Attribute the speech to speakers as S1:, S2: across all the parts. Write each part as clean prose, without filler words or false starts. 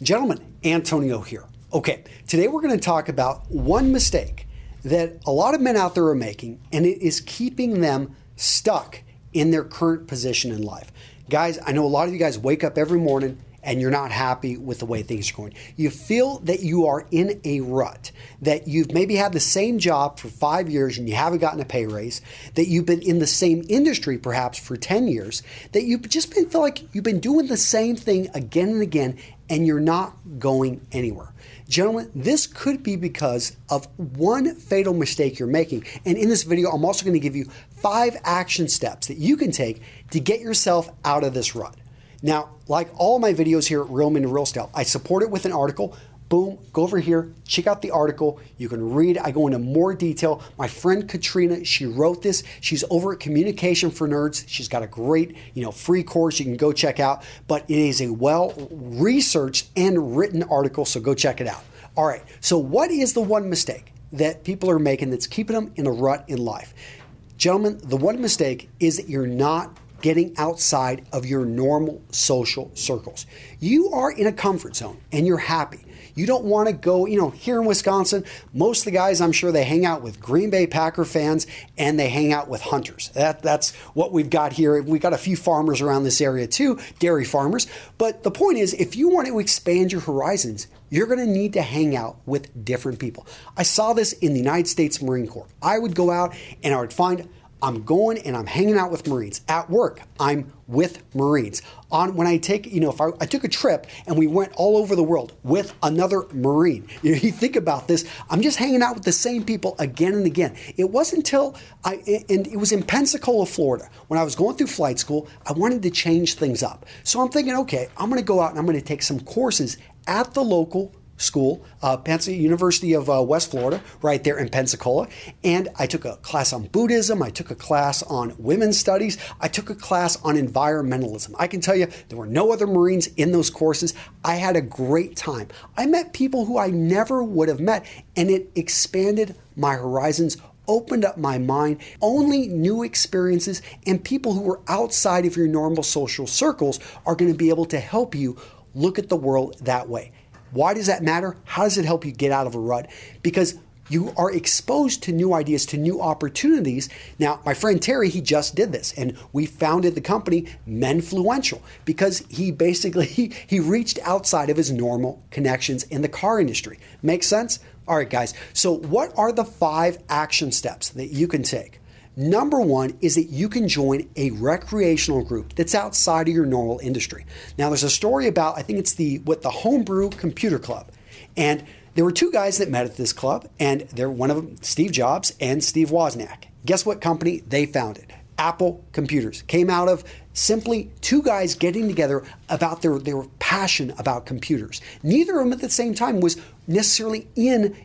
S1: Gentlemen, Antonio here. Okay, today we're going to talk about one mistake that a lot of men out there are making, and it is keeping them stuck in their current position in life. Guys, I know a lot of you guys wake up every morning and you're not happy with the way things are going. You feel that you are in a rut, that you've maybe had the same job for 5 years and you haven't gotten a pay raise, that you've been in the same industry perhaps for 10 years, that you've just feel like you've been doing the same thing again and again and you're not going anywhere. Gentlemen, this could be because of one fatal mistake you're making. And in this video, I'm also going to give you 5 action steps that you can take to get yourself out of this rut. Now, like all my videos here at Real Men to Real Style, I support it with an article. Boom, go over here, check out the article. You can read, I go into more detail. My friend Katrina, she wrote this. She's over at Communication for Nerds. She's got a great, free course you can go check out, but it is a well-researched and written article, so go check it out. All right, so what is the one mistake that people are making that's keeping them in a rut in life? Gentlemen, the one mistake is that you're not getting outside of your normal social circles. You are in a comfort zone and you're happy. You don't want to go, here in Wisconsin, most of the guys, I'm sure they hang out with Green Bay Packer fans and they hang out with hunters. That's what we've got here. We've got a few farmers around this area too, dairy farmers. But the point is, if you want to expand your horizons, you're going to need to hang out with different people. I saw this in the United States Marine Corps. I would go out and I would find I'm going and I'm hanging out with Marines. At work, I'm with Marines. When I take, if I took a trip and we went all over the world with another Marine, you think about this, I'm just hanging out with the same people again and again. It wasn't until and it was in Pensacola, Florida, when I was going through flight school, I wanted to change things up. So I'm thinking, okay, I'm going to go out and I'm going to take some courses at the local school, University of West Florida, right there in Pensacola. And I took a class on Buddhism. I took a class on women's studies. I took a class on environmentalism. I can tell you there were no other Marines in those courses. I had a great time. I met people who I never would have met, and it expanded my horizons, opened up my mind. Only new experiences and people who were outside of your normal social circles are going to be able to help you look at the world that way. Why does that matter? How does it help you get out of a rut? Because you are exposed to new ideas, to new opportunities. Now, my friend Terry, he just did this, and we founded the company Menfluential because he reached outside of his normal connections in the car industry. Make sense? All right, guys. So what are the 5 action steps that you can take? Number 1 is that you can join a recreational group that's outside of your normal industry. Now, there's a story about, I think it's the Homebrew Computer Club. And there were 2 guys that met at this club, and they're one of them, Steve Jobs and Steve Wozniak. Guess what company they founded? Apple Computers. Came out of simply 2 guys getting together about their passion about computers. Neither of them at the same time was necessarily in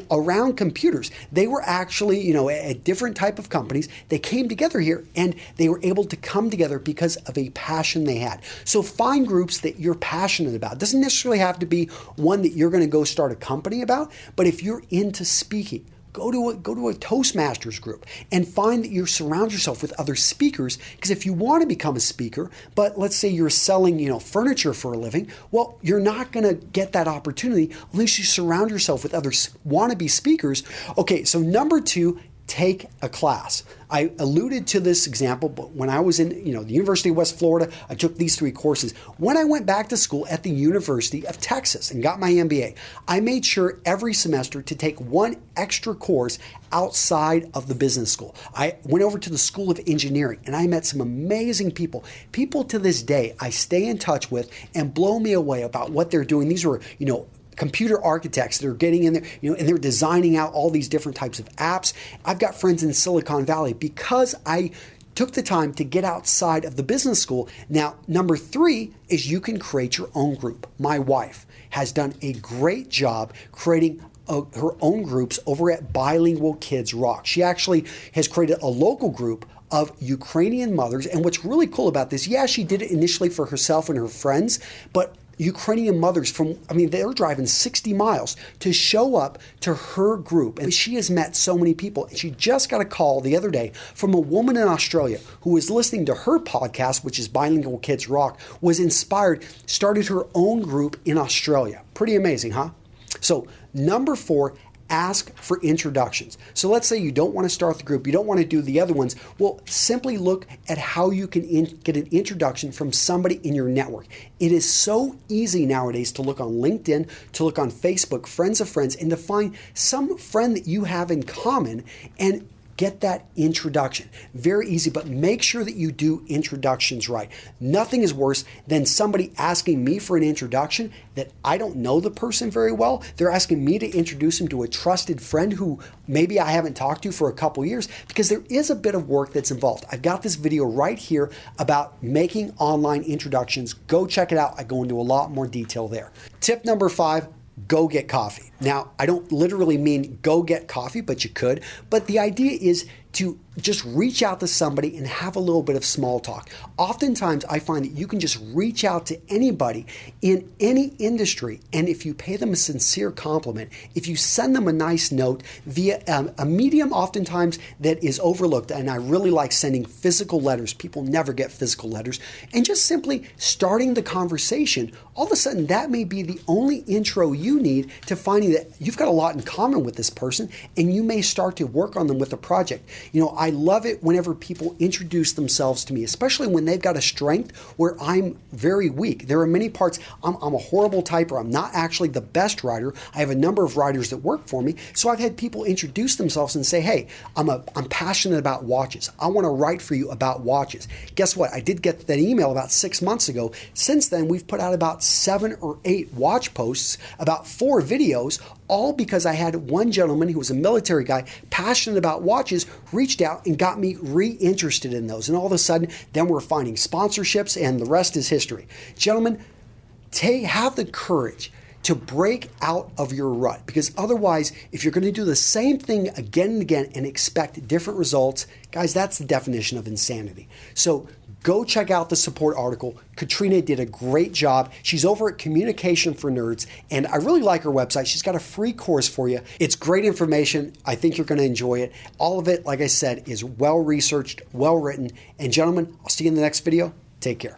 S1: around computers. They were actually, a different type of companies. They came together here and they were able to come together because of a passion they had. So find groups that you're passionate about. It doesn't necessarily have to be one that you're going to go start a company about, but if you're into speaking, Go to a Toastmasters group and find that you surround yourself with other speakers, because if you want to become a speaker, but let's say you're selling, furniture for a living, well, you're not going to get that opportunity unless you surround yourself with other wannabe speakers. Okay, so number 2, take a class. I alluded to this example, but when I was in the University of West Florida, I took these 3 courses. When I went back to school at the University of Texas and got my MBA, I made sure every semester to take 1 extra course outside of the business school. I went over to the School of Engineering and I met some amazing people. People to this day I stay in touch with and blow me away about what they're doing. These were, computer architects that are getting in there, and they're designing out all these different types of apps. I've got friends in Silicon Valley because I took the time to get outside of the business school. Now, number 3 is you can create your own group. My wife has done a great job creating her own groups over at Bilingual Kids Rock. She actually has created a local group of Ukrainian mothers. And what's really cool about this, she did it initially for herself and her friends, but Ukrainian mothers they're driving 60 miles to show up to her group. And she has met so many people. And she just got a call the other day from a woman in Australia who was listening to her podcast, which is Bilingual Kids Rock, was inspired, started her own group in Australia. Pretty amazing, huh? So number 4, ask for introductions. So let's say you don't want to start the group, you don't want to do the other ones. Well, simply look at how you can get an introduction from somebody in your network. It is so easy nowadays to look on LinkedIn, to look on Facebook, friends of friends, and to find some friend that you have in common and get that introduction. Very easy, but make sure that you do introductions right. Nothing is worse than somebody asking me for an introduction that I don't know the person very well. They're asking me to introduce him to a trusted friend who maybe I haven't talked to for a couple years, because there is a bit of work that's involved. I've got this video right here about making online introductions. Go check it out. I go into a lot more detail there. Tip number 5, go get coffee. Now, I don't literally mean go get coffee, but you could. But the idea is to just reach out to somebody and have a little bit of small talk. Oftentimes, I find that you can just reach out to anybody in any industry, and if you pay them a sincere compliment, if you send them a nice note via a medium oftentimes that is overlooked, and I really like sending physical letters. People never get physical letters. And just simply starting the conversation, all of a sudden that may be the only intro you need to finding that you've got a lot in common with this person, and you may start to work on them with a project. I love it whenever people introduce themselves to me, especially when they've got a strength where I'm very weak. There are many parts, I'm a horrible typer. I'm not actually the best writer. I have a number of writers that work for me. So I've had people introduce themselves and say, hey, I'm passionate about watches. I want to write for you about watches. Guess what? I did get that email about 6 months ago. Since then, we've put out about 7 or 8 watch posts, about 4 videos, all because I had one gentleman who was a military guy, passionate about watches, reached out and got me reinterested in those. And all of a sudden, then we're finding sponsorships, and the rest is history. Gentlemen, have the courage to break out of your rut, because otherwise, if you're going to do the same thing again and again and expect different results, guys, that's the definition of insanity. So go check out the support article. Katrina did a great job. She's over at Communication for Nerds, and I really like her website. She's got a free course for you. It's great information. I think you're going to enjoy it. All of it, like I said, is well-researched, well-written. And gentlemen, I'll see you in the next video. Take care.